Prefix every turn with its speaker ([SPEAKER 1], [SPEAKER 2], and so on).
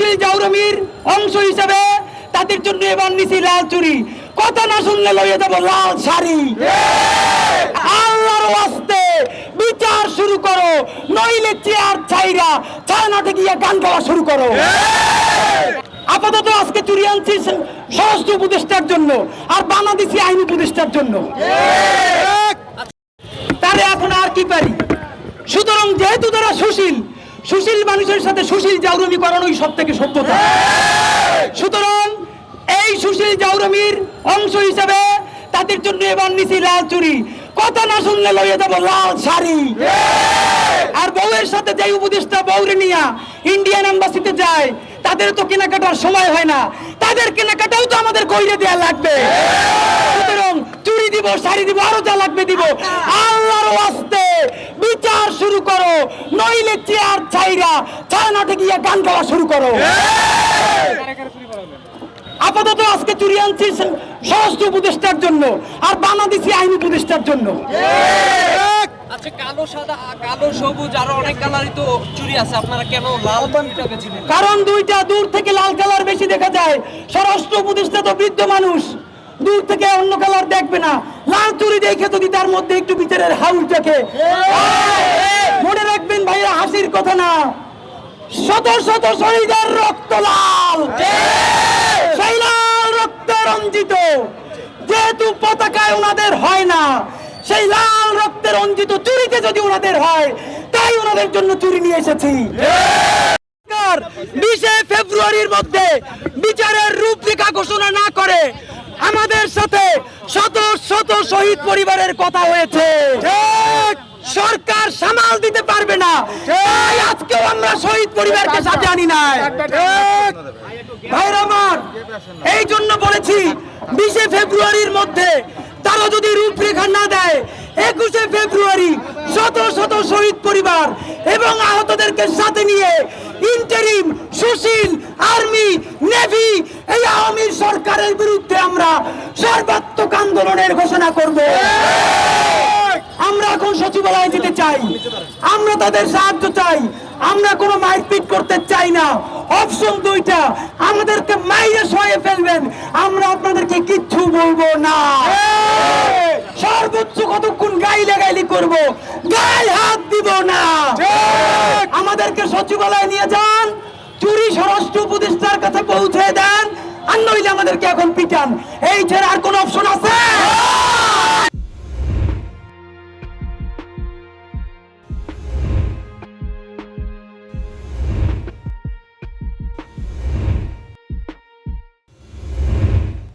[SPEAKER 1] সুশীল জাউরমির অংশ হিসেবে তাদের জন্য এবার নিছি লাল চুরি। কথা না শুনলে লইয়ে যাব লাল শাড়ি। আল্লাহর ওয়াস্তে বিচার শুরু করো, নইলে চেয়ার ছাইরা ছায়ানাতে গিয়ে গান গাওয়া শুরু করো। আপাতত আজকে চুরি আনছি স্বরাষ্ট্র উপদেষ্টার জন্য, আর বানা দিছি আইন উপদেষ্টার জন্য। তারে এখন আর কি পারি। সুতরাং যেহেতু তারা সুশীল মানুষের সাথে সুশীল জাউরমি করানোই সব থেকে সত্যতা। সুতরাং এই সুশীল জাউরমির অংশ হিসেবে তাদের জন্য এবার নিছি লাল চুরি। কথা না শুনলে লইয়ে যাব লাল শাড়ি। আর বউয়ের সাথে যাই উপদেষ্টা বউরে নিয়া ইন্ডিয়ান এম্বাসিতে যায়, তাদের তো কেনাকাটার সময় হয় না, তাদের কেনাকাটাও তো আমাদের কইরে দেয়া লাগবে। সুতরাং চুরি দিব, শাড়ি দিব, আরো যা লাগবে দিব। আল্লাহর ওয়াস্তে বিচার শুরু করো, নইলে চেয়ার ছাইরা ছায়ানাতে গিয়ে গান গাওয়া শুরু করো। আপাতত আজকে চুরি আনছি স্বরাষ্ট্র উপদেষ্টার জন্য, আর বানা দিছি আইন উপদেষ্টার জন্য।
[SPEAKER 2] আচ্ছা, কালো সাদা, কালো সবুজ আরো অনেক কালারই তো চুরি আছে, আপনারা কেন লাল চুরিটা বেছে নিলেন?
[SPEAKER 1] কারণ দুইটা, দূর থেকে লাল কালার বেশি দেখা যায়। স্বরাষ্ট্র উপদেষ্টা তো বৃদ্ধ মানুষ, দূর থেকে অন্য কালার দেখবে না। লাল চুরি দেখে যদি তার মধ্যে একটু বিচারের হাউল দেখে। মনে রাখবেন ভাইয়া, হাসির কথা না, শত শত শহীদের রক্ত লাল, সেই লাল রক্তে রঞ্জিত। যেহেতু পতাকায় ওনাদের হয় না, সেই লাল রক্তে রঞ্জিত চুরিতে যদি ওনাদের হয়, তাই ওনাদের জন্য চুরি নিয়ে এসেছি। 20 ফেব্রুয়ারির মধ্যে বিচারের রূপরেখা ঘোষণা না করে আমাদের সাথে শত শত শহীদ পরিবারের কথা হয়েছে। সরকার সামাল দিতে পারবে না, তাই আজকেও আমরা শহীদ পরিবারকে সাথে আনি নাই। ভাইরা আমার, এই জন্য বলেছি 20 ফেব্রুয়ারির মধ্যে তারা যদি রূপরেখা না দেয়, 21 ফেব্রুয়ারি শত শত শহীদ পরিবার এবং আহতদেরকে সাথে নিয়ে ইন্টারিম, সুশীল, আর্মি, নেভি, এই আওয়ামী সরকারের বিরুদ্ধে আমরা সর্বাত্মক আন্দোলনের ঘোষণা করব। আমরা এখন সচিবালয়ে যেতে চাই, আমরা তাদের সাহায্য চাই। আমরা কোনো মারপিট করতে চাই না। অপশন দুইটা, আমাদেরকে মাইরে সয়ে ফেলবেন, আমরা আপনাদেরকে কিচ্ছু বলবো না। সর্বোচ্চ কতক্ষণ গাইলাগাইলি করব, গায়ে হাত দিব না। আমাদেরকে সচিবালয়ে নিয়ে যান, চুরি স্বরাষ্ট্র উপদেষ্টার কাছে পৌঁছে দেন, আর নইলে আমাদেরকে এখন পিটান। এই ছাড়া আর কোন অপশন আছে?